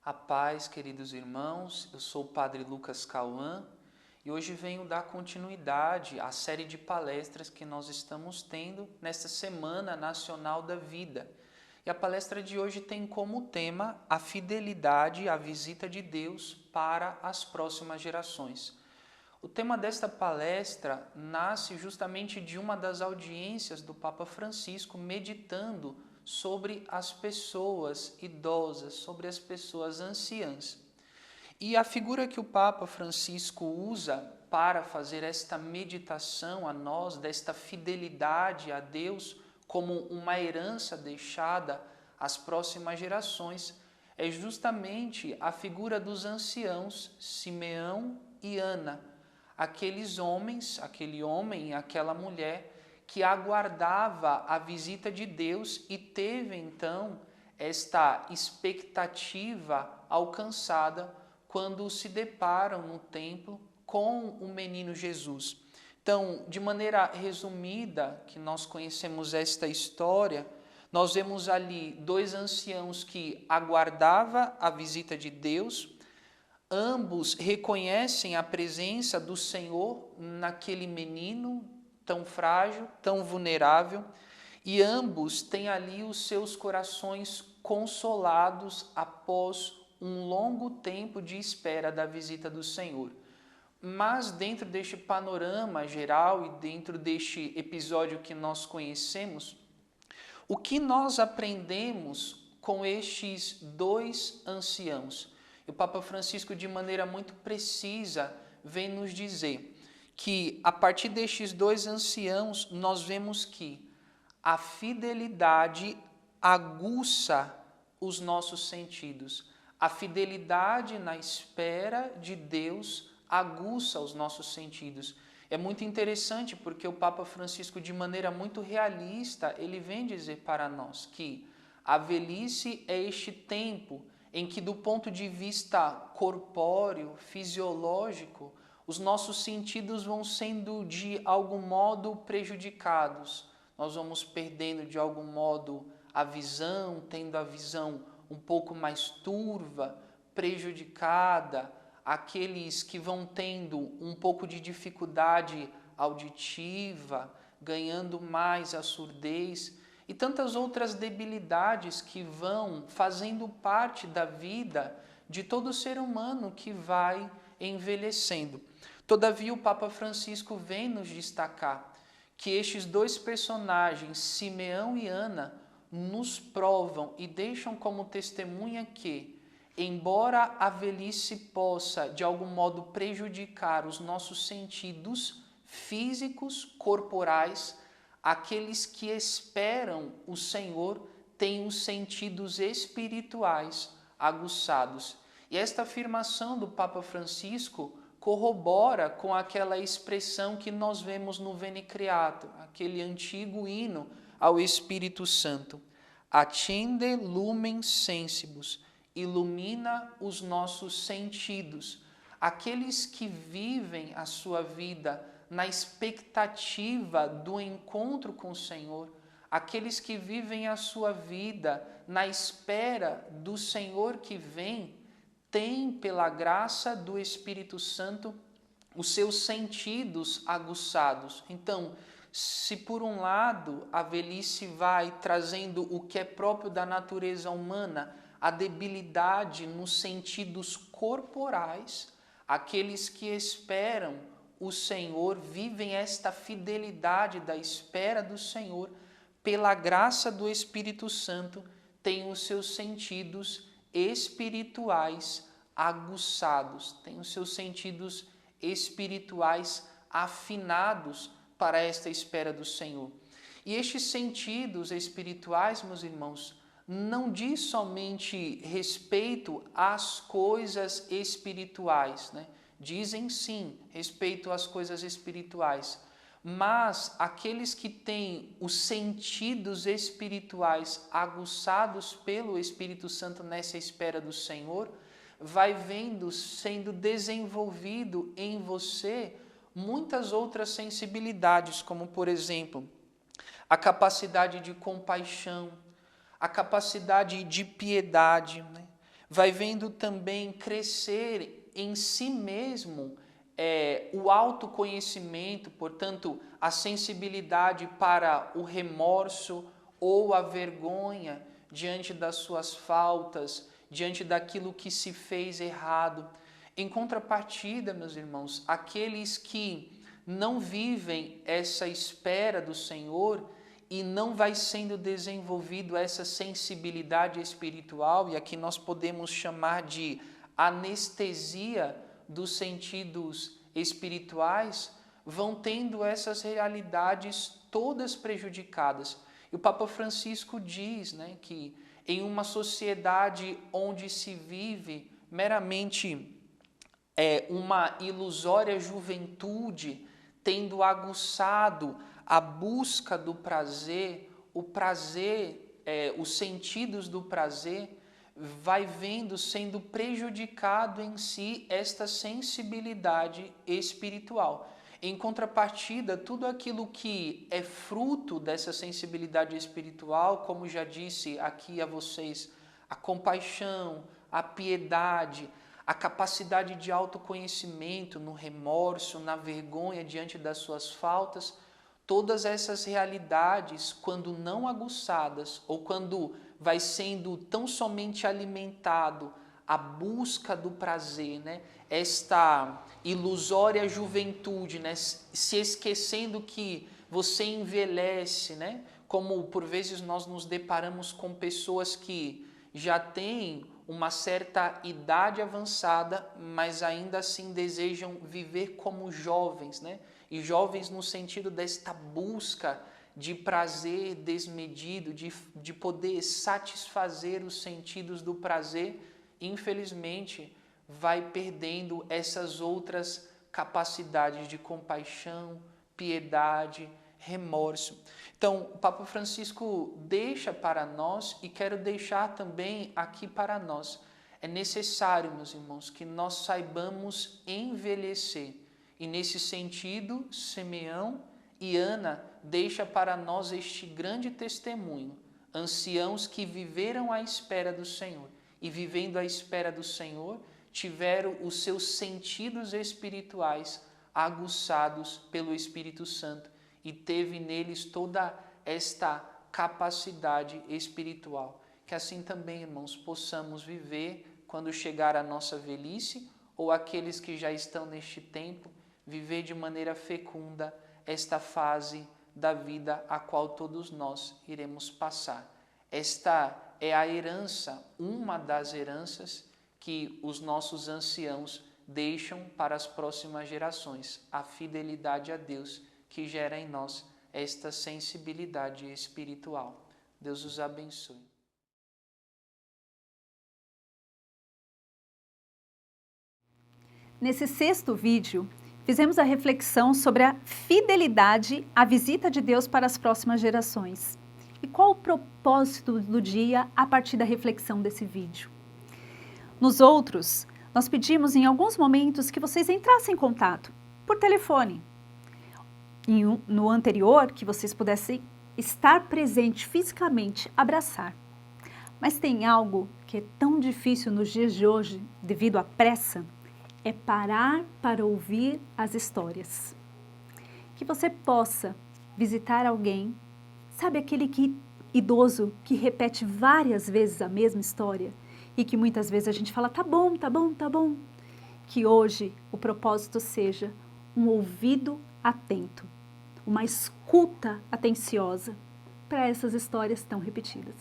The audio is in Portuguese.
A paz, queridos irmãos, eu sou o Padre Lucas Cauã e hoje venho dar continuidade à série de palestras que nós estamos tendo nesta Semana Nacional da Vida. E a palestra de hoje tem como tema a fidelidade à visita de Deus para as próximas gerações. O tema desta palestra nasce justamente de uma das audiências do Papa Francisco meditando sobre as pessoas idosas, sobre as pessoas anciãs. E a figura que o Papa Francisco usa para fazer esta meditação a nós, desta fidelidade a Deus como uma herança deixada às próximas gerações, é justamente a figura dos anciãos Simeão e Ana, aqueles homens, aquele homem e aquela mulher que aguardava a visita de Deus e teve então esta expectativa alcançada quando se deparam no templo com o menino Jesus. Então, de maneira resumida, que nós conhecemos esta história, nós vemos ali dois anciãos que aguardavam a visita de Deus. Ambos reconhecem a presença do Senhor naquele menino tão frágil, tão vulnerável, e ambos têm ali os seus corações consolados após um longo tempo de espera da visita do Senhor. Mas dentro deste panorama geral e dentro deste episódio que nós conhecemos, o que nós aprendemos com estes dois anciãos? O Papa Francisco, de maneira muito precisa, vem nos dizer que, a partir destes dois anciãos, nós vemos que a fidelidade aguça os nossos sentidos. A fidelidade na espera de Deus aguça os nossos sentidos. É muito interessante porque o Papa Francisco, de maneira muito realista, ele vem dizer para nós que a velhice é este tempo em que, do ponto de vista corpóreo, fisiológico, os nossos sentidos vão sendo de algum modo prejudicados. Nós vamos perdendo de algum modo a visão, tendo a visão um pouco mais turva, prejudicada, aqueles que vão tendo um pouco de dificuldade auditiva, ganhando mais a surdez e tantas outras debilidades que vão fazendo parte da vida de todo ser humano que vai envelhecendo. Todavia, o Papa Francisco vem nos destacar que estes dois personagens, Simeão e Ana, nos provam e deixam como testemunha que, embora a velhice possa, de algum modo, prejudicar os nossos sentidos físicos, corporais, aqueles que esperam o Senhor têm os sentidos espirituais aguçados. E esta afirmação do Papa Francisco corrobora com aquela expressão que nós vemos no Veni Creator, aquele antigo hino ao Espírito Santo. Accende lumen sensibus, ilumina os nossos sentidos. Aqueles que vivem a sua vida na expectativa do encontro com o Senhor, aqueles que vivem a sua vida na espera do Senhor que vem, têm, pela graça do Espírito Santo, os seus sentidos aguçados. Então, se por um lado a velhice vai trazendo o que é próprio da natureza humana, a debilidade nos sentidos corporais, aqueles que esperam o Senhor vivem esta fidelidade da espera do Senhor, pela graça do Espírito Santo, têm os seus sentidos espirituais aguçados, têm os seus sentidos espirituais afinados para esta espera do Senhor. E estes sentidos espirituais, meus irmãos, não diz somente respeito às coisas espirituais, né? Dizem sim respeito às coisas espirituais, mas aqueles que têm os sentidos espirituais aguçados pelo Espírito Santo nessa espera do Senhor, vai vendo sendo desenvolvido em você muitas outras sensibilidades, como por exemplo, a capacidade de compaixão, a capacidade de piedade, né? vai vendo também crescer em si mesmo o autoconhecimento, portanto, a sensibilidade para o remorso ou a vergonha diante das suas faltas, diante daquilo que se fez errado. Em contrapartida, meus irmãos, aqueles que não vivem essa espera do Senhor e não vai sendo desenvolvido essa sensibilidade espiritual, e aqui nós podemos chamar de anestesia dos sentidos espirituais, vão tendo essas realidades todas prejudicadas. E o Papa Francisco diz, né, que em uma sociedade onde se vive meramente uma ilusória juventude, tendo aguçado a busca do prazer, os sentidos do prazer, vai vendo sendo prejudicado em si esta sensibilidade espiritual. Em contrapartida, tudo aquilo que é fruto dessa sensibilidade espiritual, como já disse aqui a vocês, a compaixão, a piedade, a capacidade de autoconhecimento no remorso, na vergonha diante das suas faltas, todas essas realidades, quando não aguçadas ou quando vai sendo tão somente alimentado a busca do prazer, né? Esta ilusória juventude, né? Se esquecendo que você envelhece, né? Como por vezes nós nos deparamos com pessoas que já têm uma certa idade avançada, mas ainda assim desejam viver como jovens, né? E jovens no sentido desta busca de prazer desmedido, de poder satisfazer os sentidos do prazer, infelizmente vai perdendo essas outras capacidades de compaixão, piedade, remorso. Então, o Papa Francisco deixa para nós, e quero deixar também aqui para nós, é necessário, meus irmãos, que nós saibamos envelhecer. E nesse sentido, Simeão e Ana deixa para nós este grande testemunho, anciãos que viveram à espera do Senhor e vivendo à espera do Senhor, tiveram os seus sentidos espirituais aguçados pelo Espírito Santo e teve neles toda esta capacidade espiritual. Que assim também, irmãos, possamos viver quando chegar a nossa velhice, ou aqueles que já estão neste tempo, viver de maneira fecunda esta fase da vida a qual todos nós iremos passar. Esta é a herança, uma das heranças que os nossos anciãos deixam para as próximas gerações, a fidelidade a Deus que gera em nós esta sensibilidade espiritual. Deus os abençoe. Nesse sexto vídeo, fizemos a reflexão sobre a fidelidade à visita de Deus para as próximas gerações. E qual o propósito do dia a partir da reflexão desse vídeo? Nos outros, nós pedimos em alguns momentos que vocês entrassem em contato por telefone. No anterior, que vocês pudessem estar presente fisicamente, abraçar. Mas tem algo que é tão difícil nos dias de hoje, devido à pressa, é parar para ouvir as histórias. Que você possa visitar alguém, sabe aquele idoso que repete várias vezes a mesma história e que muitas vezes a gente fala, tá bom, tá bom, tá bom. Que hoje o propósito seja um ouvido atento, uma escuta atenciosa para essas histórias tão repetidas.